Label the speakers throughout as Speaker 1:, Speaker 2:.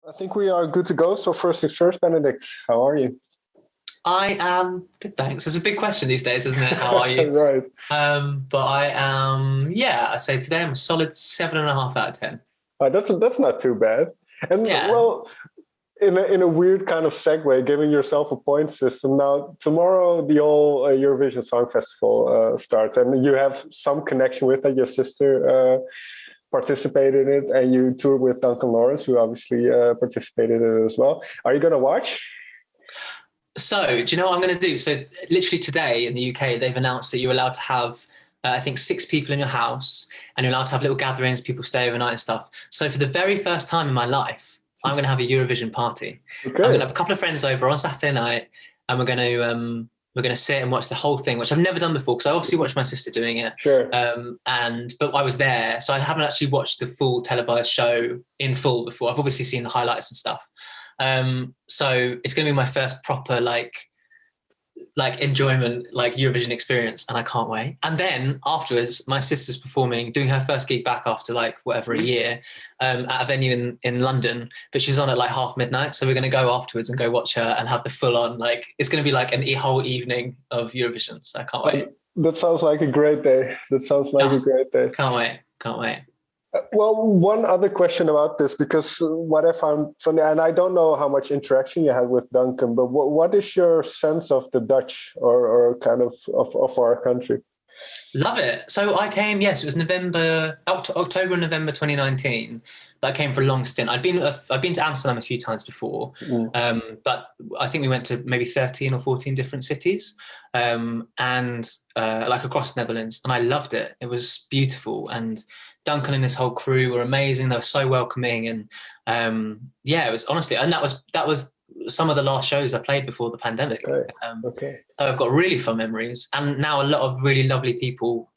Speaker 1: I think we are good to go. So first things first, Benedict, how are you?
Speaker 2: I am good, thanks. It's a big question these days, isn't it? How are you?
Speaker 1: Right.
Speaker 2: But I am, I say today I'm a solid 7.5 out of 10.
Speaker 1: That's not too bad. And
Speaker 2: Yeah.
Speaker 1: well, in a weird kind of segue, giving yourself a point system. Now, tomorrow the whole Eurovision Song Festival starts, and you have some connection with it. Your sister participated in it, and you toured with Duncan Lawrence, who obviously participated in it as well. Are you going to watch?
Speaker 2: So, do you know what I'm going to do? So, literally today in the UK, they've announced that you're allowed to have, I think, 6 people in your house, and you're allowed to have little gatherings, people stay overnight and stuff. So, for the very first time in my life, I'm going to have a Eurovision party. Okay. I'm going to have a couple of friends over on Saturday night, and we're going to sit and watch the whole thing, which I've never done before because I obviously watched my sister doing it.
Speaker 1: Sure.
Speaker 2: But I was there, so I haven't actually watched the full televised show in full before. I've obviously seen the highlights and stuff. So it's going to be my first proper like enjoyment, like Eurovision experience, and I can't wait. And then afterwards, my sister's performing, doing her first gig back after like whatever a year, at a venue in London, but she's on at like midnight. So we're going to go afterwards and go watch her and have the full on, like, it's going to be like a whole evening of Eurovision. So I can't wait.
Speaker 1: That sounds like a great day.
Speaker 2: Can't wait.
Speaker 1: Well, one other question about this, because what I found funny, and I don't know how much interaction you had with Duncan, but what is your sense of the Dutch or kind of our country?
Speaker 2: Love it. So I came, yes, it was October and November 2019. But I came for a long stint. I've been to Amsterdam a few times before, but I think we went to maybe 13 or 14 different cities, and like across the Netherlands, and I loved it. It was beautiful, and Duncan and his whole crew were amazing. They were so welcoming, and it was honestly, and that was some of the last shows I played before the pandemic.
Speaker 1: Okay.
Speaker 2: So I've got really fun memories, and now a lot of really lovely people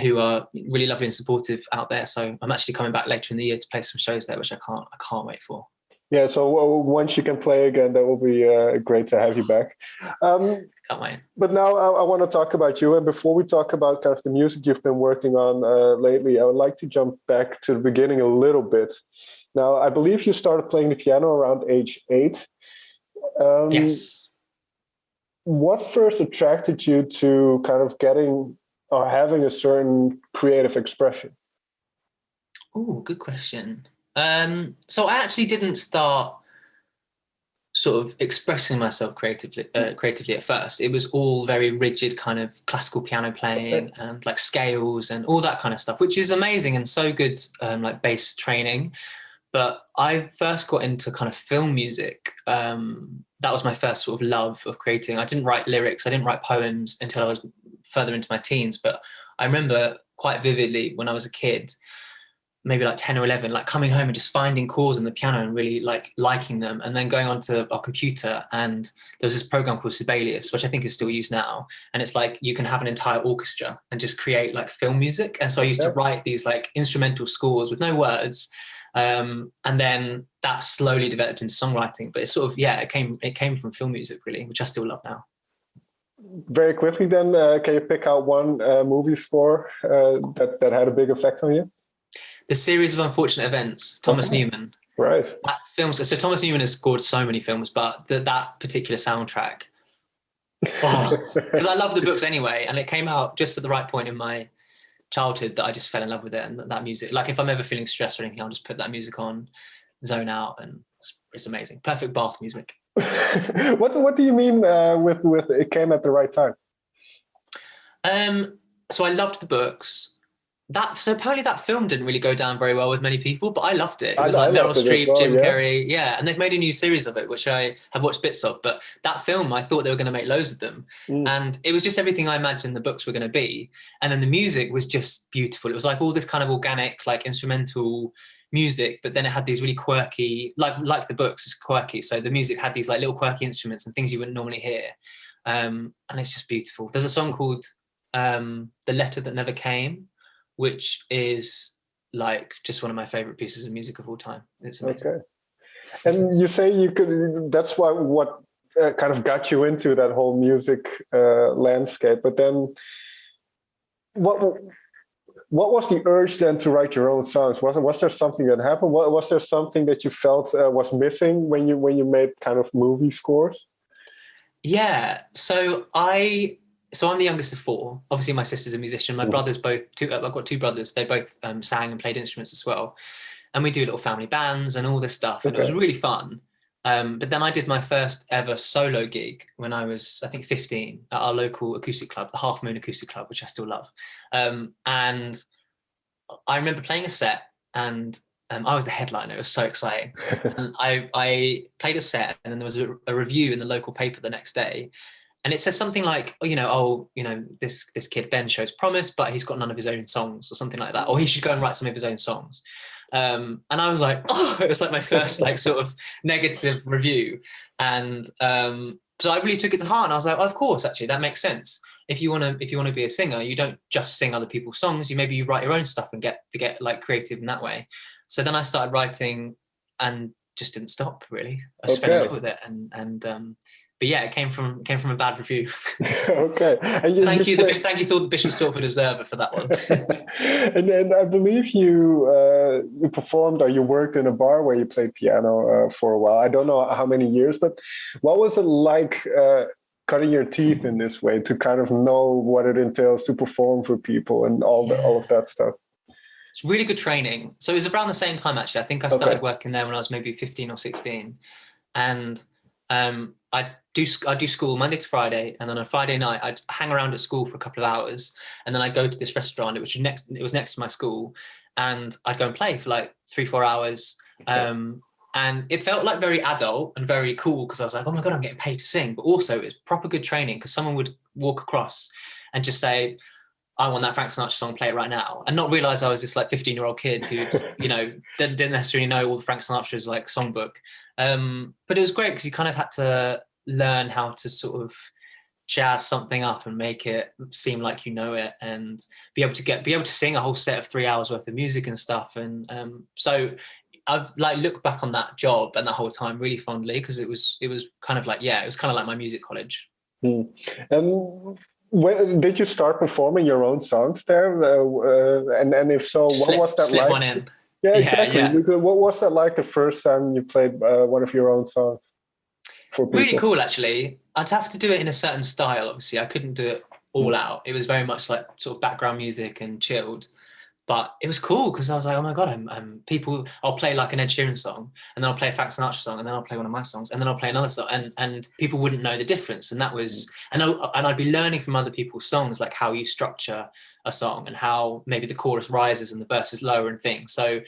Speaker 2: who are really lovely and supportive out there. So I'm actually coming back later in the year to play some shows there, which I can't wait for.
Speaker 1: Yeah, so once you can play again, that will be great to have you back.
Speaker 2: Can't wait.
Speaker 1: But now I want to talk about you. And before we talk about kind of the music you've been working on lately, I would like to jump back to the beginning a little bit. Now, I believe you started playing the piano around age 8.
Speaker 2: Yes.
Speaker 1: What first attracted you to kind of getting or having a certain creative expression?
Speaker 2: Oh, good question. So I actually didn't start sort of expressing myself creatively at first. It was all very rigid kind of classical piano playing and like scales and all that kind of stuff, which is amazing and so good, like bass training. But I first got into kind of film music. That was my first sort of love of creating. I didn't write lyrics. I didn't write poems until I was further into my teens. But I remember quite vividly when I was a kid, maybe like 10 or 11, like coming home and just finding chords on the piano and really like liking them, and then going onto our computer, and there was this program called Sibelius, which I think is still used now, and it's like you can have an entire orchestra and just create like film music. And so I used to write these like instrumental scores with no words, and then that slowly developed into songwriting. But it's sort of it came from film music really, which I still love now.
Speaker 1: Very quickly then, can you pick out one movie score that had a big effect on you?
Speaker 2: The Series of Unfortunate Events, Thomas Newman.
Speaker 1: Right.
Speaker 2: That film. So Thomas Newman has scored so many films, but that particular soundtrack, because I love the books anyway, and it came out just at the right point in my childhood that I just fell in love with it, and that music. Like if I'm ever feeling stressed or anything, I'll just put that music on, zone out, and it's amazing. Perfect bath music.
Speaker 1: What do you mean with it came at the right time?
Speaker 2: So I loved the books. So apparently that film didn't really go down very well with many people, but I loved it. It was like Meryl Streep, Jim Carrey, and they've made a new series of it, which I have watched bits of. But that film, I thought they were going to make loads of them, and it was just everything I imagined the books were going to be. And then the music was just beautiful. It was like all this kind of organic, like instrumental music, but then it had these really quirky, like the books is quirky. So the music had these like little quirky instruments and things you wouldn't normally hear, and it's just beautiful. There's a song called "The Letter That Never Came," which is like just one of my favorite pieces of music of all time. It's amazing.
Speaker 1: Okay. And you say you could, that's what kind of got you into that whole music landscape. But then what was the urge then to write your own songs? Was there something that happened? Was there something that you felt was missing when you made kind of movie scores?
Speaker 2: Yeah. So I'm the youngest of four. Obviously, my sister's a musician. My brothers both. I've got two brothers. They both sang and played instruments as well, and we do little family bands and all this stuff. And it was really fun. But then I did my first ever solo gig when I was, I think, 15 at our local acoustic club, the Half Moon Acoustic Club, which I still love. And I remember playing a set, and I was the headliner. It was so exciting. And I played a set, and then there was a review in the local paper the next day. And it says something like, this kid, Ben, shows promise, but he's got none of his own songs or something like that. Or he should go and write some of his own songs. And I was like, it was like my first like sort of negative review. And so I really took it to heart, and I was like, of course, actually, that makes sense. If you want to be a singer, you don't just sing other people's songs. You write your own stuff and get like creative in that way. So then I started writing and just didn't stop, really. I just fell in love with it. But yeah, it came from a bad review.
Speaker 1: Okay. And
Speaker 2: thank you, the Bishop Stortford Observer, for that one.
Speaker 1: And then I believe you performed, or you worked in a bar where you played piano for a while. I don't know how many years, but what was it like cutting your teeth in this way, to kind of know what it entails to perform for people and all of that stuff?
Speaker 2: It's really good training. So it was around the same time, actually. I think I started working there when I was maybe 15 or 16, and I do school Monday to Friday, and then on Friday night I'd hang around at school for a couple of hours, and then I'd go to this restaurant. It was next to my school, and I'd go and play for like 3-4 hours. And it felt like very adult and very cool, because I was like, oh my God, I'm getting paid to sing. But also it was proper good training, because someone would walk across and just say, I want that Frank Sinatra song, play it right now, and not realize I was this like 15-year-old kid who'd didn't necessarily know all the Frank Sinatra's like songbook. But it was great, because you kind of had to learn how to sort of jazz something up and make it seem like you know it, and be able to sing a whole set of 3 hours worth of music and stuff. And so I've like looked back on that job and that whole time really fondly, because it was kind of like, it was kind of like my music college.
Speaker 1: When did you start performing your own songs there? And if so, what was that
Speaker 2: slip
Speaker 1: like?
Speaker 2: One in.
Speaker 1: Yeah, exactly. Yeah. What was that like the first time you played one of your own songs for people?
Speaker 2: Really cool, actually. I'd have to do it in a certain style, obviously. I couldn't do it all out. It was very much like sort of background music and chilled. But it was cool, because I was like, oh my God, I'll play like an Ed Sheeran song, and then I'll play a Frank Sinatra song, and then I'll play one of my songs, and then I'll play another song, and people wouldn't know the difference. And that was, and I'd be learning from other people's songs, like how you structure a song and how maybe the chorus rises and the verse is lower and things. So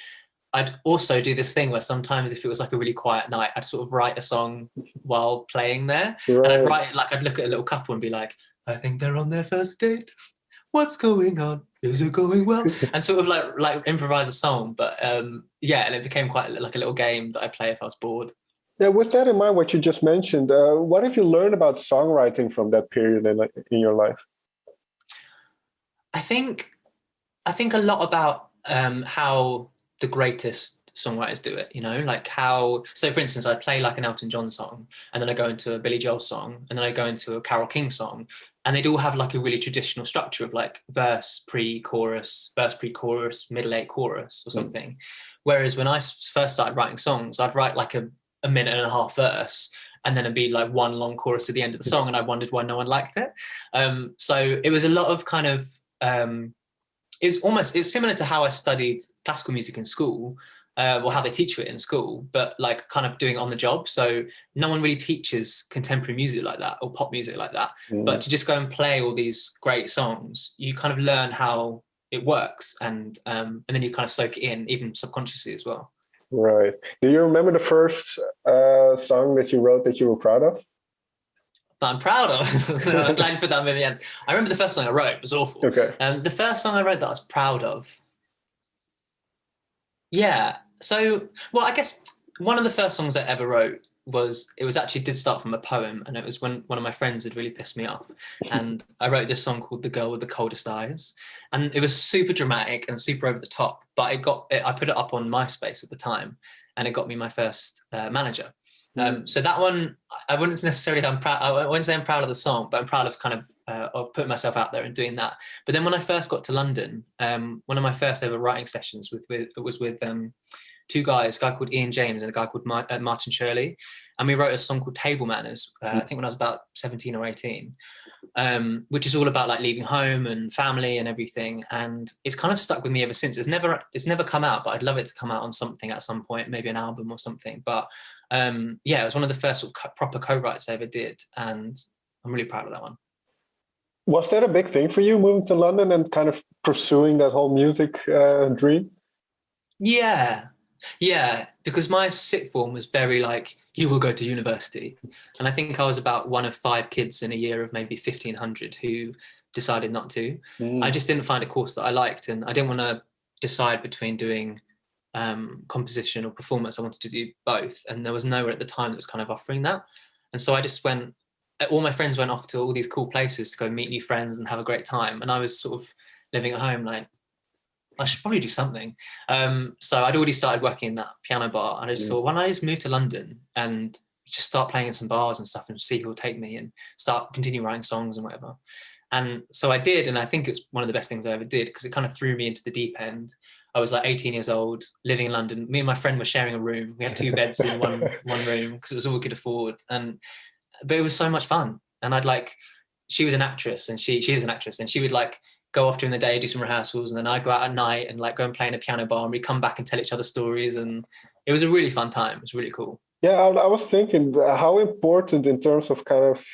Speaker 2: I'd also do this thing where sometimes if it was like a really quiet night, I'd sort of write a song while playing there. Right. And I'd write it, like I'd look at a little couple and be like, I think they're on their first date. What's going on? Is it going well? And sort of like improvise a song. But and it became quite like a little game that I play if I was bored.
Speaker 1: Yeah, with that in mind, what you just mentioned, what have you learned about songwriting from that period in your life?
Speaker 2: I think a lot about how the greatest songwriters do it, like how, so for instance, I play like an Elton John song, and then I go into a Billy Joel song, and then I go into a Carole King song, and they'd all have like a really traditional structure of like verse, pre-chorus, middle eight chorus or something. Whereas when I first started writing songs, I'd write like a minute and a half verse, and then it'd be like one long chorus at the end of the song, and I wondered why no one liked it. So it was a lot of kind of, it was similar to how I studied classical music in school, or how they teach you it in school, but like kind of doing it on the job. So no one really teaches contemporary music like that, or pop music like that. But to just go and play all these great songs, you kind of learn how it works, and then you kind of soak it in, even subconsciously as well.
Speaker 1: Right. Do you remember the first song that you wrote that you were proud of?
Speaker 2: I'm proud of. So I'm glad you put that in the end. I remember the first song I wrote. It was awful.
Speaker 1: Okay.
Speaker 2: The first song I wrote that I was proud of. Yeah. So, well, I guess one of the first songs I ever wrote did start from a poem, and it was when one of my friends had really pissed me off, and I wrote this song called "The Girl with the Coldest Eyes," and it was super dramatic and super over the top. But I put it up on MySpace at the time, and it got me my first manager. So that one, I wouldn't necessarily. I wouldn't say I'm proud of the song, but I'm proud of kind of putting myself out there and doing that. But then when I first got to London, one of my first ever writing sessions was with two guys, a guy called Ian James and a guy called Martin Shirley, and we wrote a song called Table Manners. I think when I was about 17 or 18, which is all about like leaving home and family and everything. And it's kind of stuck with me ever since. It's never come out, but I'd love it to come out on something at some point, maybe an album or something. But it was one of the first sort of proper co-writes I ever did, and I'm really proud of that one.
Speaker 1: Was that a big thing for you, moving to London and kind of pursuing that whole music dream?
Speaker 2: Yeah, because my sixth form was very like, you will go to university. And I think I was about one of 5 kids in a year of maybe 1,500 who decided not to. I just didn't find a course that I liked, and I didn't want to decide between doing composition or performance. I wanted to do both, and there was nowhere at the time that was kind of offering that. And so I just went, all my friends went off to all these cool places to go meet new friends and have a great time. And I was sort of living at home like, I should probably do something. So I'd already started working in that piano bar, and I just thought, why don't I just move to London and just start playing in some bars and stuff and see who will take me and continue writing songs and whatever. And so I did, and I think it's one of the best things I ever did, because it kind of threw me into the deep end. I was like 18 years old, living in London. Me and my friend were sharing a room. We had 2 beds in one room because it was all we could afford. But it was so much fun. And she was an actress, and she is an actress, and she would like go off during the day, do some rehearsals, and then I'd go out at night and like go and play in a piano bar, and we'd come back and tell each other stories. And it was a really fun time. It was really cool.
Speaker 1: Yeah, I was thinking how important in terms of kind of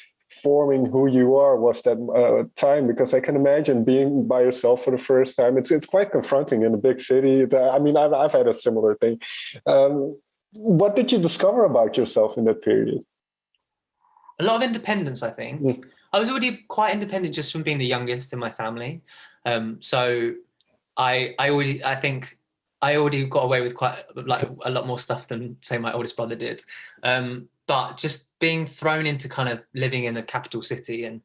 Speaker 1: forming who you are was that time, because I can imagine being by yourself for the first time. It's quite confronting in a big city. I mean, I've had a similar thing. What did you discover about yourself in that period?
Speaker 2: A lot of independence, I think. I was already quite independent just from being the youngest in my family. So I think I already got away with quite like a lot more stuff than say my oldest brother did. But just being thrown into kind of living in a capital city and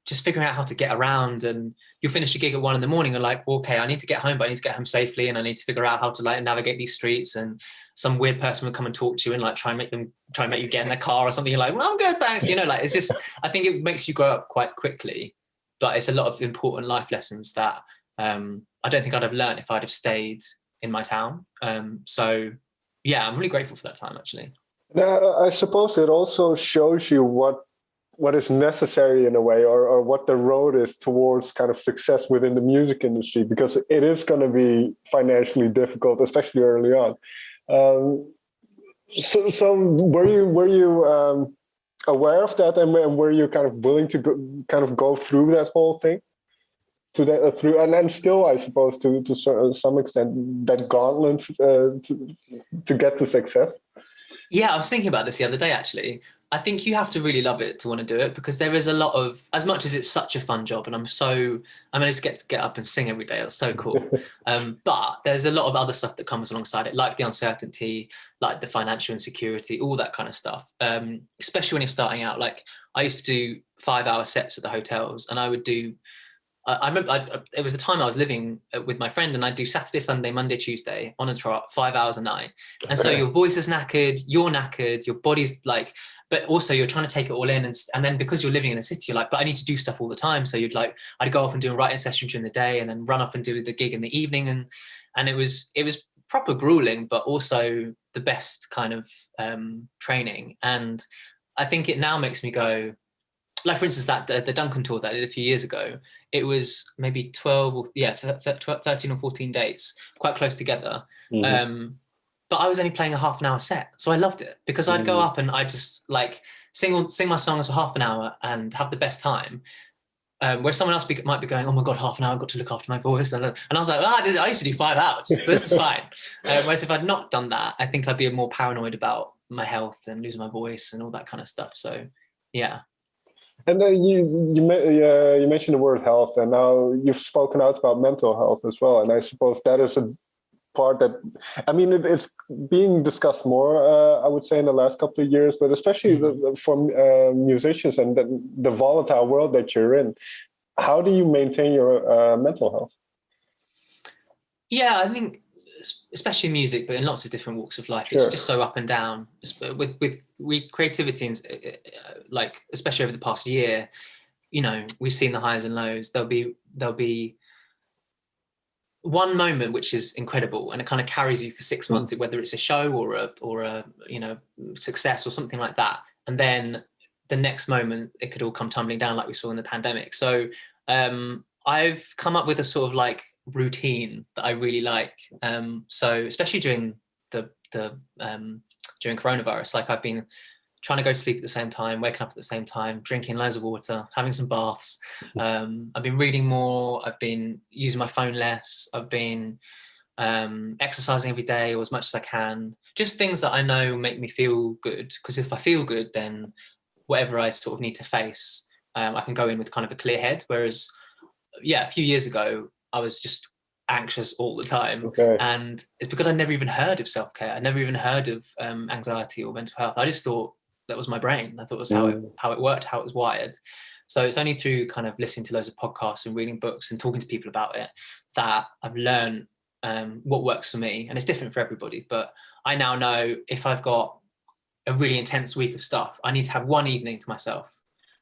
Speaker 2: just figuring out how to get around, and you'll finish a gig at 1 a.m. and like, well, okay, I need to get home, but I need to get home safely, and I need to figure out how to like navigate these streets, and some weird person would come and talk to you and like try and make you get in their car or something. You're like, well, I'm good, thanks. Like, it's just, I think it makes you grow up quite quickly, but it's a lot of important life lessons that I don't think I'd have learned if I'd have stayed in my town. So yeah, I'm really grateful for that time, actually.
Speaker 1: Now, I suppose it also shows you what is necessary in a way, or what the road is towards kind of success within the music industry, because it is going to be financially difficult, especially early on. So were you aware of that, and were you kind of willing to go through that whole thing, and then still, I suppose, to some extent, that gauntlet to get to success?
Speaker 2: Yeah, I was thinking about this the other day, actually. I think you have to really love it to want to do it, because there is a lot of, as much as it's such a fun job, and I managed to get up and sing every day. That's so cool. But there's a lot of other stuff that comes alongside it, like the uncertainty, like the financial insecurity, all that kind of stuff. Especially when you're starting out. Like, I used to do 5-hour sets at the hotels, and I would do, I remember it was the time I was living with my friend, and I'd do Saturday, Sunday, Monday, Tuesday on a trot, 5 hours a night. And so your voice is knackered, you're knackered, your body's like, but also you're trying to take it all in. And then because you're living in the city, you're like, but I need to do stuff all the time. So I'd go off and do a writing session during the day, and then run off and do the gig in the evening. And it was proper grueling, but also the best kind of training. And I think it now makes me go, like, for instance, the Duncan tour that I did a few years ago, it was maybe 13 or 14 dates, quite close together. Mm-hmm. But I was only playing a half an hour set. So I loved it, because I'd go up and I'd just like sing my songs for half an hour and have the best time. Where someone else might be going, oh my God, half an hour, I've got to look after my voice. And I was like, I used to do 5 hours. So this is fine. Whereas if I'd not done that, I think I'd be more paranoid about my health and losing my voice and all that kind of stuff. So yeah.
Speaker 1: And then you mentioned the word health, and now you've spoken out about mental health as well. And I suppose that is a part that, I mean, it's being discussed more, I would say, in the last couple of years, but especially for musicians and the volatile world that you're in. How do you maintain your mental health?
Speaker 2: Yeah, I think especially music, but in lots of different walks of life, it's just so up and down. With creativity, and like especially over the past year, you know, we've seen the highs and lows. There'll be one moment which is incredible, and it kind of carries you for 6 months, whether it's a show or a you know, success or something like that. And then the next moment, it could all come tumbling down, like we saw in the pandemic. So I've come up with a sort of like routine that I really like. So especially during during coronavirus, like I've been trying to go to sleep at the same time, waking up at the same time, drinking loads of water, having some baths. I've been reading more. I've been using my phone less. I've been exercising every day or as much as I can. Just things that I know make me feel good. Because if I feel good, then whatever I sort of need to face, I can go in with kind of a clear head. Whereas, yeah, a few years ago, I was just anxious all the time.
Speaker 1: Okay.
Speaker 2: And it's because I never even heard of self-care. I never even heard of anxiety or mental health. I just thought that was my brain. I thought it was how it worked, how it was wired. So it's only through kind of listening to loads of podcasts and reading books and talking to people about it that I've learned what works for me. And it's different for everybody. But I now know if I've got a really intense week of stuff, I need to have one evening to myself.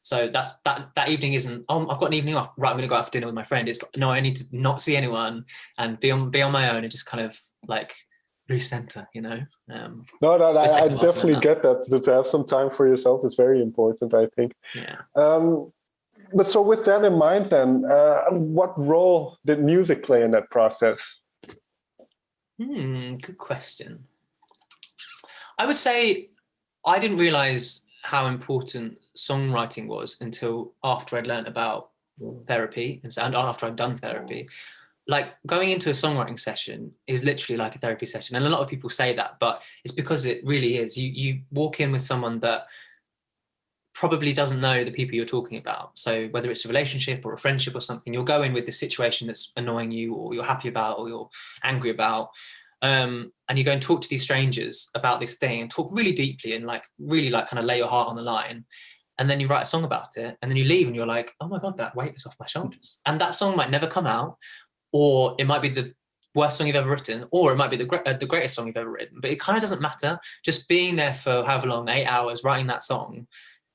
Speaker 2: So that evening isn't, oh, I've got an evening off, right, I'm going to go out for dinner with my friend. It's no, I need to not see anyone and be on my own and just kind of like recenter, you know.
Speaker 1: No, I definitely get that. To have some time for yourself is very important, I think.
Speaker 2: Yeah.
Speaker 1: But so with that in mind, then, what role did music play in that process?
Speaker 2: Good question. I would say I didn't realize how important songwriting was until after I'd learned about therapy and after I'd done therapy. Like going into a songwriting session is literally like a therapy session. And a lot of people say that, but it's because it really is. You walk in with someone that probably doesn't know the people you're talking about. So whether it's a relationship or a friendship or something, you'll go in with this situation that's annoying you or you're happy about or you're angry about. And you go and talk to these strangers about this thing and talk really deeply and like really like kind of lay your heart on the line. And then you write a song about it and then you leave and you're like, oh my God, that weight is off my shoulders. And that song might never come out, or it might be the worst song you've ever written, or it might be the greatest song you've ever written. But it kind of doesn't matter. Just being there for however long, 8 hours, writing that song,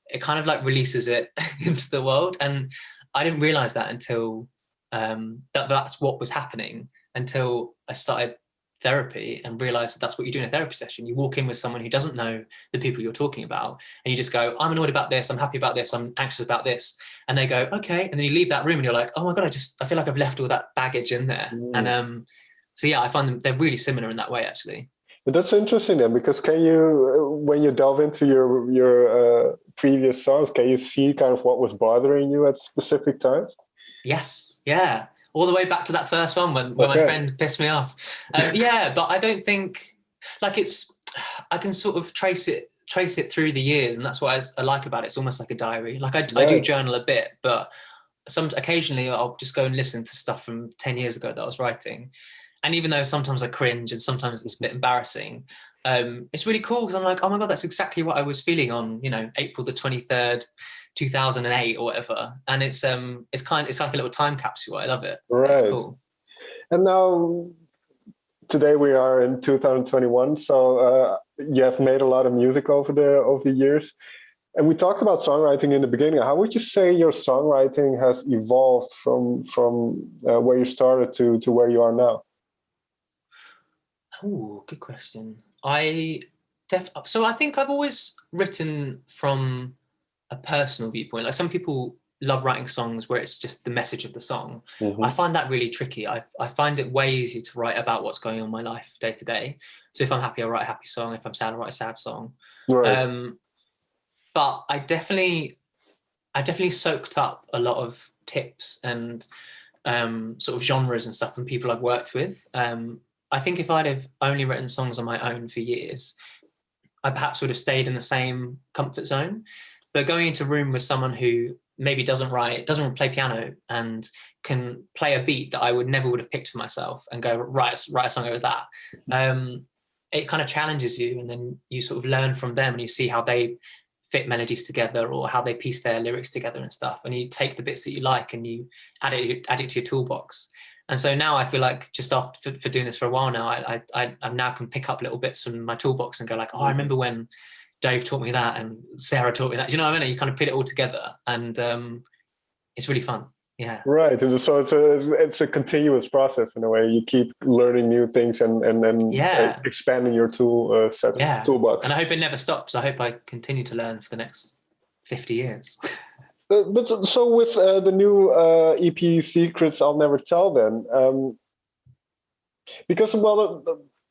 Speaker 2: it kind of like releases it into the world. And I didn't realize that until that's what was happening until I started therapy and realized that that's what you do in a therapy session. You walk in with someone who doesn't know the people you're talking about and you just go, I'm annoyed about this, I'm happy about this, I'm anxious about this. And they go, okay. And then you leave that room and you're like, oh my God, I feel like I've left all that baggage in there. And so yeah, I find them, they're really similar in that way, actually.
Speaker 1: But that's interesting then, because can you, when you delve into your previous songs, can you see kind of what was bothering you at specific times?
Speaker 2: Yes. Yeah. All the way back to that first one when my friend pissed me off. Yeah, but I don't think like I can sort of trace it through the years, and that's what I like about it. It's almost like a diary. Like I do journal a bit, but occasionally I'll just go and listen to stuff from 10 years ago that I was writing. And even though sometimes I cringe and sometimes it's a bit embarrassing, it's really cool because I'm like, oh my God, that's exactly what I was feeling on, you know, April the 23rd, 2008 or whatever. And it's like a little time capsule. I love it.
Speaker 1: Right.
Speaker 2: It's cool.
Speaker 1: And now today we are in 2021. So you have made a lot of music over the years. And we talked about songwriting in the beginning. How would you say your songwriting has evolved from where you started to where you are now?
Speaker 2: Oh, good question. So I think I've always written from a personal viewpoint. Like some people love writing songs where it's just the message of the song. I find that really tricky. I find it way easier to write about what's going on in my life day to day. So if I'm happy, I'll write a happy song. If I'm sad, I'll write a sad song. Right. But I definitely soaked up a lot of tips and sort of genres and stuff from people I've worked with. I think if I'd have only written songs on my own for years, I perhaps would have stayed in the same comfort zone. But going into a room with someone who maybe doesn't play piano and can play a beat that I would have picked for myself and go write a song over that. It kind of challenges you, and then you sort of learn from them and you see how they fit melodies together or how they piece their lyrics together and stuff. And you take the bits that you like and you add it to your toolbox. And so now I feel like just after for doing this for a while now, I now can pick up little bits from my toolbox and go like, oh, I remember when Dave taught me that and Sarah taught me that. Do you know what I mean? You kind of put it all together, and it's really fun. Yeah.
Speaker 1: Right. And so it's a continuous process in a way. You keep learning new things and then expanding your tool set, toolbox.
Speaker 2: And I hope it never stops. I hope I continue to learn for the next 50 years.
Speaker 1: But so with the new EP Secrets I'll Never Tell then, because, well,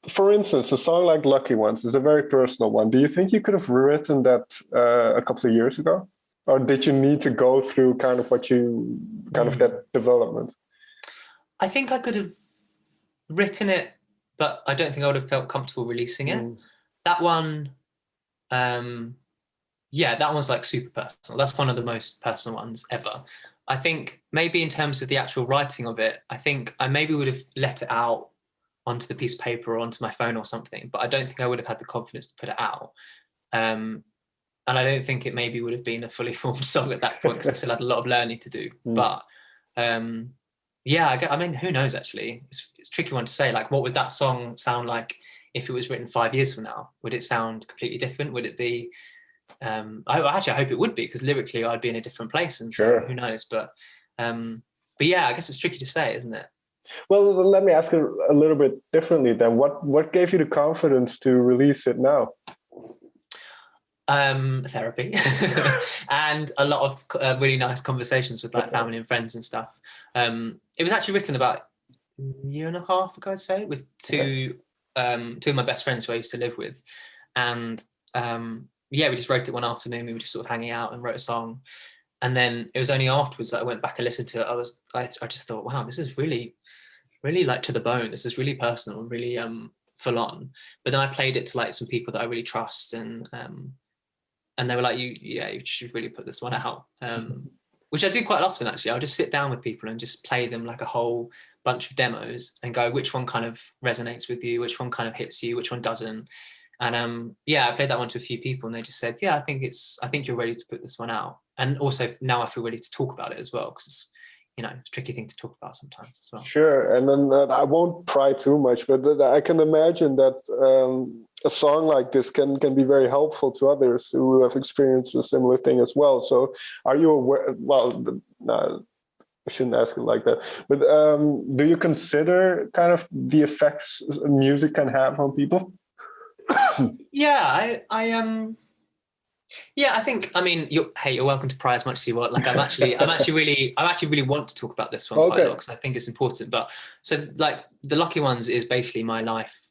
Speaker 1: for instance, a song like Lucky Ones is a very personal one. Do you think you could have written that a couple of years ago? Or did you need to go through kind of that development? I
Speaker 2: think I could have written it, but I don't think I would have felt comfortable releasing it. That one, that one's like super personal. That's one of the most personal ones ever. I think maybe in terms of the actual writing of it, I think I maybe would have let it out onto the piece of paper or onto my phone or something, but I don't think I would have had the confidence to put it out. And I don't think it maybe would have been a fully formed song at that point because I still had a lot of learning to do. But I mean, who knows, actually? It's a tricky one to say. Like, what would that song sound like if it was written 5 years from now? Would it sound completely different? Would it be... I hope it would be, because lyrically I'd be in a different place, and so who knows? But yeah, I guess it's tricky to say, isn't it?
Speaker 1: Well, let me ask it a little bit differently then. What gave you the confidence to release it now?
Speaker 2: Therapy and a lot of really nice conversations with like family and friends and stuff. It was actually written about a year and a half ago, I'd say, with two of my best friends who I used to live with, and we just wrote it one afternoon. We were just sort of hanging out and wrote a song, and then it was only afterwards that I went back and listened to it. I just thought, wow, this is really, really like to the bone. This is really personal, really full on. But then I played it to like some people that I really trust, and they were like, you should really put this one out, which I do quite often, actually. I'll just sit down with people and just play them like a whole bunch of demos and go, which one kind of resonates with you, which one kind of hits you, which one doesn't. And I played that one to a few people, and they just said, I think you're ready to put this one out. And also now I feel ready to talk about it as well, because it's, a tricky thing to talk about sometimes as well.
Speaker 1: Sure. And then I won't pry too much, but I can imagine that a song like this can be very helpful to others who have experienced a similar thing as well. So are you aware, I shouldn't ask it like that, but do you consider kind of the effects music can have on people?
Speaker 2: I think, I mean, you're welcome to pry as much as you want. Like, I actually really want to talk about this one quite a lot, because I think it's important. But so like the Lucky Ones is basically my life.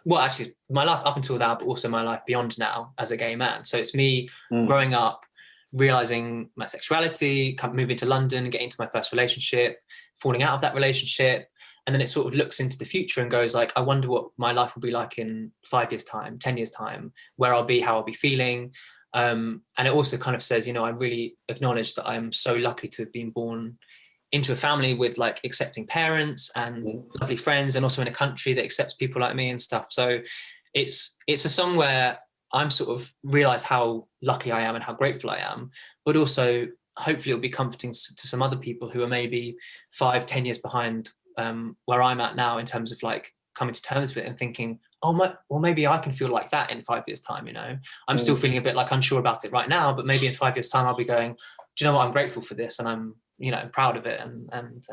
Speaker 2: Well, actually my life up until now, but also my life beyond now as a gay man. So it's me growing up, realizing my sexuality, moving to London, getting into my first relationship, falling out of that relationship. And then it sort of looks into the future and goes like, I wonder what my life will be like in 5 years' time, 10 years' time, where I'll be, how I'll be feeling. And it also kind of says, I really acknowledge that I'm so lucky to have been born into a family with like accepting parents and lovely friends, and also in a country that accepts people like me and stuff. So it's a song where I'm sort of realize how lucky I am and how grateful I am, but also hopefully it'll be comforting to some other people who are maybe 5-10 years behind where I'm at now, in terms of like coming to terms with it and thinking, maybe I can feel like that in 5 years' time. I'm still feeling a bit like unsure about it right now, but maybe in 5 years' time I'll be going, do you know what, I'm grateful for this, and I'm proud of it, and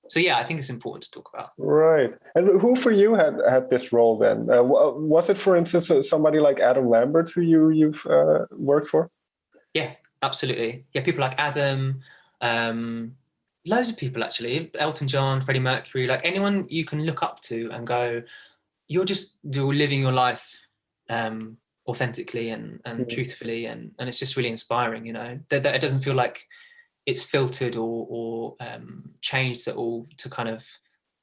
Speaker 2: so I think it's important to talk about.
Speaker 1: Right. And who for you had this role then? Was it, for instance, somebody like Adam Lambert who you've worked for?
Speaker 2: Yeah, absolutely. Yeah, people like Adam. Loads of people, actually. Elton John, Freddie Mercury, like anyone you can look up to and go, you're living your life authentically and truthfully, and it's just really inspiring, that it doesn't feel like it's filtered or changed at all to kind of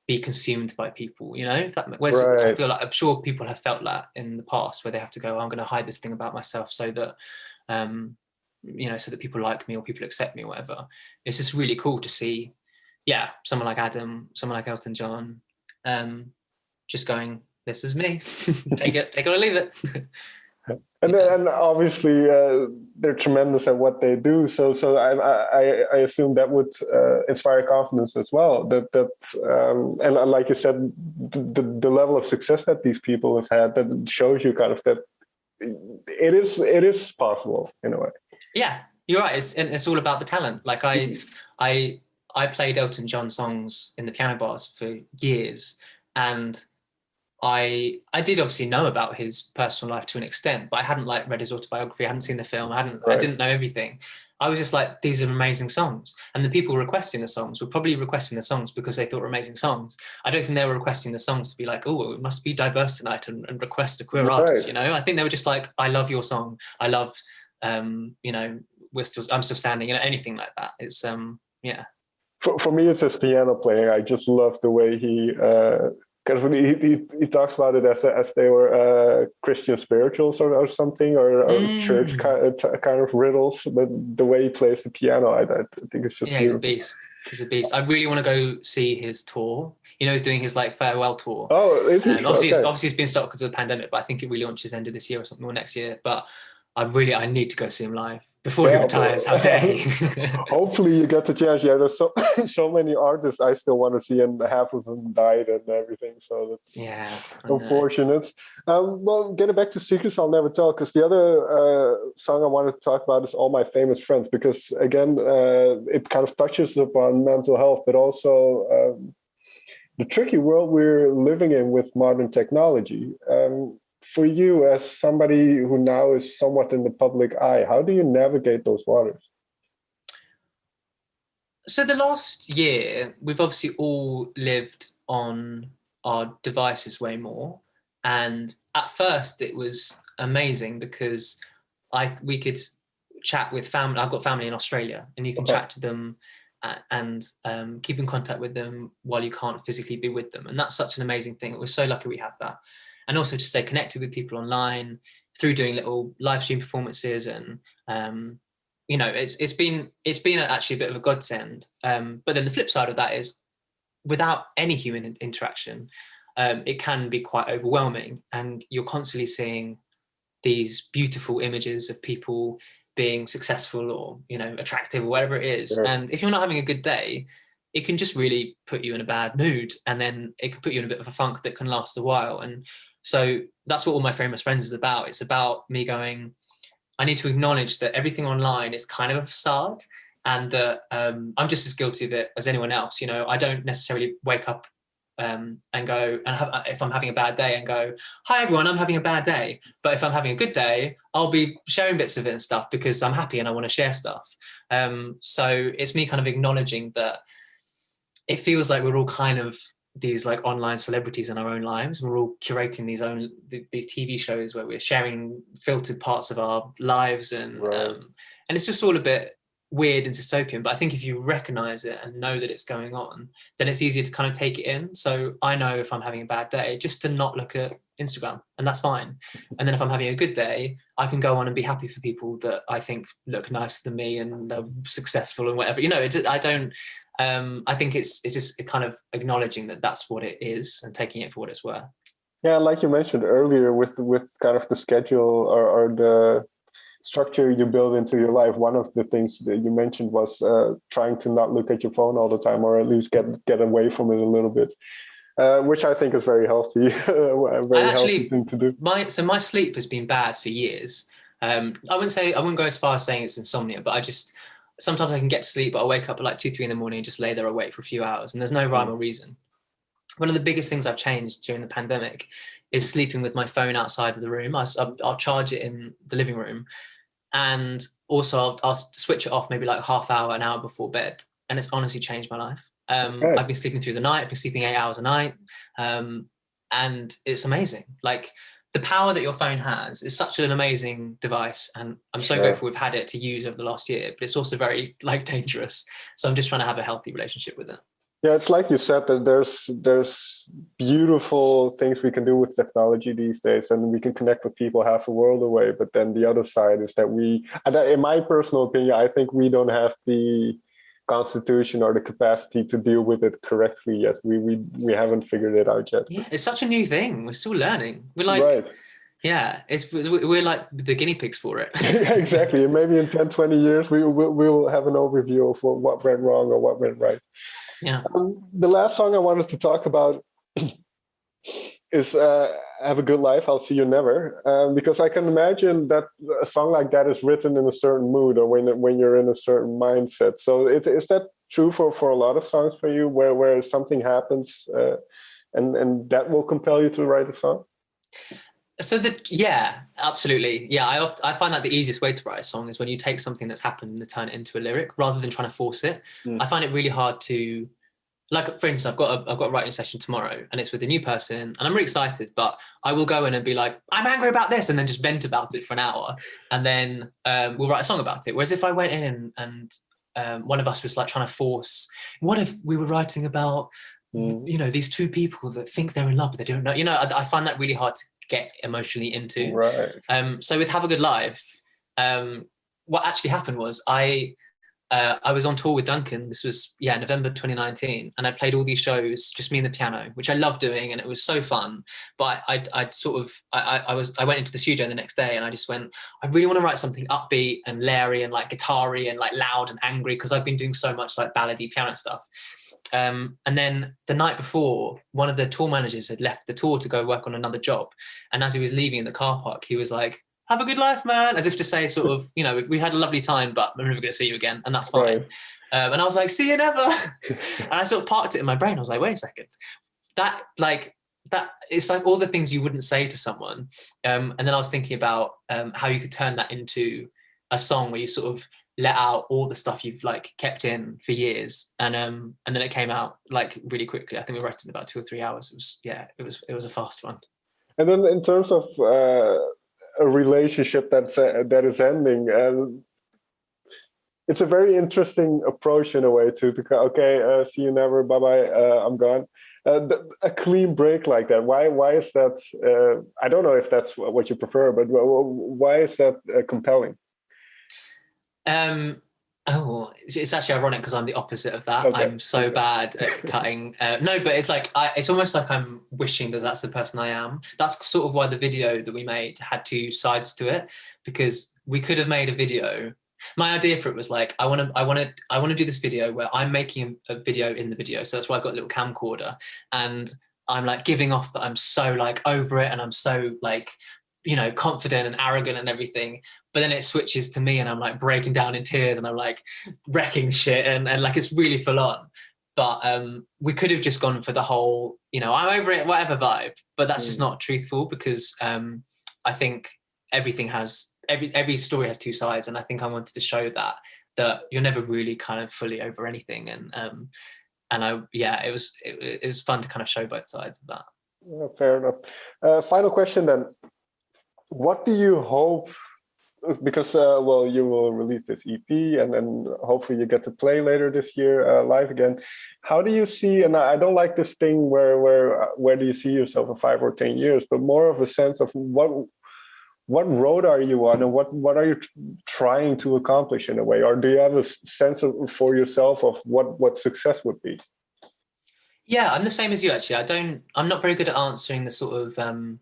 Speaker 2: be consumed by people, If that, I feel like, I'm sure people have felt that in the past, where they have to go, I'm going to hide this thing about myself so that so that people like me or people accept me or whatever. It's just really cool to see, someone like Adam, someone like Elton John, just going, this is me, take it or leave it.
Speaker 1: And obviously they're tremendous at what they do. So I assume that would inspire confidence as well. And like you said, the level of success that these people have had, that shows you kind of that it is possible in a way.
Speaker 2: Yeah, you're right. It's all about the talent. Like I played Elton John songs in the piano bars for years, and I did obviously know about his personal life to an extent, but I hadn't like read his autobiography. I hadn't seen the film. I didn't know everything. I was just like, these are amazing songs. And the people requesting the songs were probably requesting the songs because they thought were amazing songs. I don't think they were requesting the songs to be like, oh, it must be diverse tonight and request a queer artist, I think they were just like, I love your song. I love, I'm still standing, anything like that. It's, yeah.
Speaker 1: For me, it's his piano playing. I just love the way he he talks about it as they were Christian spirituals or something, or church kind of riddles. But the way he plays the piano, I think it's just beautiful.
Speaker 2: He's a beast. I really want to go see his tour. He's doing his like farewell tour.
Speaker 1: Oh, is he?
Speaker 2: Obviously it's been stopped because of the pandemic, but I think it relaunches end of this year or something, or next year. But I need to go see him live before he retires. How dare he?
Speaker 1: Hopefully you get the chance. Yeah, there's so many artists I still want to see, and half of them died and everything. So that's unfortunate. Well, getting back to Secrets I'll Never Tell, because the other song I wanted to talk about is All My Famous Friends, because again, it kind of touches upon mental health, but also the tricky world we're living in with modern technology. For you, as somebody who now is somewhat in the public eye, how do you navigate those waters?
Speaker 2: So the last year, we've obviously all lived on our devices way more. And at first it was amazing because we could chat with family. I've got family in Australia, and you can chat to them and keep in contact with them while you can't physically be with them. And that's such an amazing thing. We're so lucky we have that. And also to stay connected with people online through doing little live stream performances, and it's been actually a bit of a godsend. But then the flip side of that is, without any human interaction, it can be quite overwhelming, and you're constantly seeing these beautiful images of people being successful or attractive or whatever it is. Sure. And if you're not having a good day, it can just really put you in a bad mood, and then it can put you in a bit of a funk that can last a while. And so that's what All My Famous Friends is about. It's about me going, I need to acknowledge that everything online is kind of a facade, and that I'm just as guilty of it as anyone else. I don't necessarily wake up and go, and if I'm having a bad day, and go, hi everyone, I'm having a bad day. But if I'm having a good day, I'll be sharing bits of it and stuff because I'm happy and I want to share stuff. So it's me kind of acknowledging that it feels like we're all kind of these like online celebrities in our own lives. We're all curating these TV shows where we're sharing filtered parts of our lives, and it's just all a bit weird and dystopian. But I think if you recognize it and know that it's going on, then it's easier to kind of take it in. So I know if I'm having a bad day, just to not look at Instagram, and that's fine. And then if I'm having a good day, I can go on and be happy for people that I think look nicer than me and are successful and whatever. I think it's just kind of acknowledging that that's what it is and taking it for what it's worth.
Speaker 1: Yeah, like you mentioned earlier, with kind of the schedule or the structure you build into your life, one of the things that you mentioned was trying to not look at your phone all the time, or at least get away from it a little bit, which I think is very healthy, healthy thing to do.
Speaker 2: My sleep has been bad for years. I wouldn't go as far as saying it's insomnia, but sometimes I can get to sleep, but I wake up at like 2-3 in the morning and just lay there awake for a few hours, and there's no rhyme or reason. One of the biggest things I've changed during the pandemic is sleeping with my phone outside of the room. I'll charge it in the living room, and also I'll switch it off maybe like half hour, an hour before bed, and it's honestly changed my life. I've been sleeping through the night. I've been sleeping 8 hours a night, and it's amazing. Like, the power that your phone has is such an amazing device, and I'm so grateful we've had it to use over the last year, but it's also very dangerous. So I'm just trying to have a healthy relationship with it.
Speaker 1: Yeah, it's like you said that there's beautiful things we can do with technology these days, and we can connect with people half a world away. But then the other side is that in my personal opinion, I think we don't have the constitution or the capacity to deal with it correctly yet. We haven't figured it out yet.
Speaker 2: Yeah, it's such a new thing. We're still learning. We're like,
Speaker 1: right.
Speaker 2: Yeah, we're like the guinea pigs for it.
Speaker 1: Yeah, exactly. And maybe in 10, 20 years, we'll have an overview of what went wrong or what went right.
Speaker 2: Yeah.
Speaker 1: The last song I wanted to talk about is Have a Good Life, I'll See You Never. Because I can imagine that a song like that is written in a certain mood or when you're in a certain mindset. So is that true for a lot of songs for you where something happens and that will compel you to write a song?
Speaker 2: So yeah, absolutely. Yeah, I find that the easiest way to write a song is when you take something that's happened and turn it into a lyric rather than trying to force it. I find it really hard to, like, for instance, I've got a writing session tomorrow and it's with a new person and I'm really excited, but I will go in and be like, I'm angry about this, and then just vent about it for an hour, and then we'll write a song about it. Whereas if I went in and one of us was like trying to force, what if we were writing about, these two people that think they're in love but they don't know, I find that really hard to get emotionally into.
Speaker 1: Right.
Speaker 2: So with Have a Good Life, what actually happened was I was on tour with Duncan. This was November 2019, and I played all these shows, just me and the piano, which I love doing, and it was so fun. But I went into the studio the next day, and I just went, I really want to write something upbeat and leery and like guitar-y and like loud and angry, because I've been doing so much like ballady piano stuff. And then the night before, one of the tour managers had left the tour to go work on another job, and as he was leaving in the car park, he was like, have a good life, man, as if to say sort of, we had a lovely time, but I'm never going to see you again, and that's fine. Right. And I was like, see you never. And I sort of parked it in my brain. I was like, wait a second, that it's like all the things you wouldn't say to someone. And then I was thinking about how you could turn that into a song where you sort of let out all the stuff you've like kept in for years, and then it came out like really quickly. I think we wrote it in about 2 or 3 hours. It was a fast one.
Speaker 1: And then in terms of a relationship that is ending, it's a very interesting approach in a way to see you never, bye bye, I'm gone. A clean break like that. Why is that? I don't know if that's what you prefer, but why is that compelling?
Speaker 2: It's actually ironic because I'm the opposite of that.
Speaker 1: Okay.
Speaker 2: I'm so bad at cutting. No, but it's like it's almost like I'm wishing that that's the person I am. That's sort of why the video that we made had two sides to it, because we could have made a video. My idea for it was like, I want to do this video where I'm making a video in the video. So that's why I got a little camcorder, and I'm like giving off that I'm so like over it and I'm so like, confident and arrogant and everything. But then it switches to me and I'm like breaking down in tears and I'm like wrecking shit and like it's really full on. But we could have just gone for the whole, I'm over it, whatever vibe. But that's just not truthful, because I think everything has every story has two sides, and I think I wanted to show that you're never really kind of fully over anything. And it was fun to kind of show both sides of that.
Speaker 1: Yeah, fair enough. Final question then. What do you hope, because you will release this EP and then hopefully you get to play later this year live again. How do you see, and I don't like this thing where do you see yourself in 5 or 10 years, but more of a sense of what road are you on, and what are you trying to accomplish in a way? Or do you have a sense for yourself of what success would be?
Speaker 2: Yeah, I'm the same as you actually. I'm not very good at answering the sort of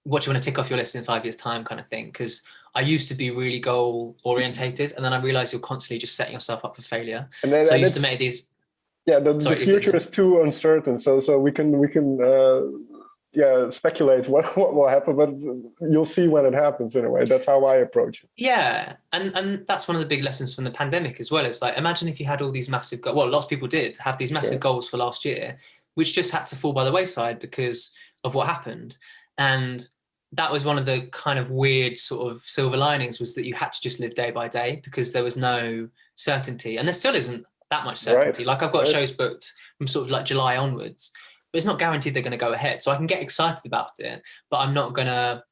Speaker 2: what you want to tick off your list in 5 years' time kind of thing, because I used to be really goal orientated, and then I realized you're constantly just setting yourself up for failure. So I used to make these.
Speaker 1: Yeah, the future is too uncertain, so we can speculate what will happen, but you'll see when it happens in a way. That's how I approach it.
Speaker 2: Yeah, and that's one of the big lessons from the pandemic as well. It's like, imagine if you had all these massive goals. Well, lots of people did have these massive goals for last year, which just had to fall by the wayside because of what happened. And that was one of the kind of weird sort of silver linings, was that you had to just live day by day because there was no certainty. And there still isn't that much certainty. Right. Like I've got shows booked from sort of like July onwards, but it's not guaranteed they're going to go ahead. So I can get excited about it, but I'm not going to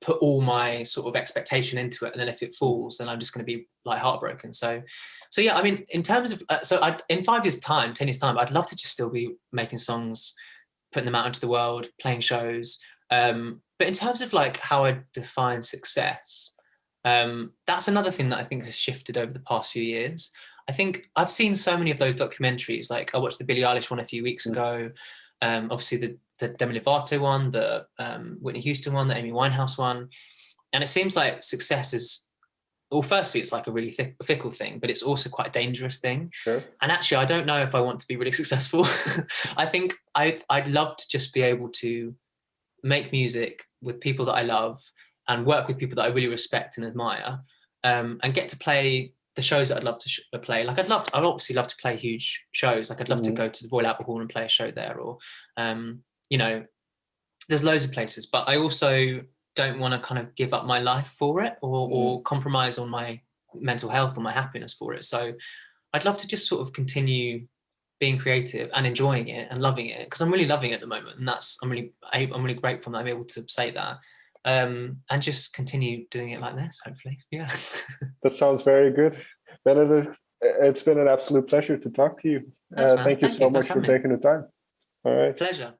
Speaker 2: put all my sort of expectation into it, and then if it falls, then I'm just going to be like heartbroken. So yeah, I mean, in terms of in 5 years time, 10 years time, I'd love to just still be making songs, putting them out into the world, playing shows. But in terms of like how I define success, that's another thing that I think has shifted over the past few years. I think I've seen so many of those documentaries. Like I watched the Billie Eilish one a few weeks ago. Obviously the Demi Lovato one, the Whitney Houston one, the Amy Winehouse one. And it seems like success is, well, firstly, it's like a really fickle thing, but it's also quite a dangerous thing.
Speaker 1: Sure.
Speaker 2: And actually, I don't know if I want to be really successful. I think I'd love to just be able to make music with people that I love and work with people that I really respect and admire, and get to play the shows that I'd love to play. Like I'd obviously love to play huge shows. Like I'd love to go to the Royal Albert Hall and play a show there, or, you know, there's loads of places, but I also don't want to kind of give up my life for it, or compromise on my mental health or my happiness for it. So I'd love to just sort of continue being creative and enjoying it and loving it, because I'm really loving it at the moment, and I'm really grateful that I'm able to say that, and just continue doing it like this, hopefully. Yeah.
Speaker 1: That sounds very good. Benedict, it's been an absolute pleasure to talk to you.
Speaker 2: Thanks, man.
Speaker 1: Thank you so much for taking the time. All right.
Speaker 2: Pleasure.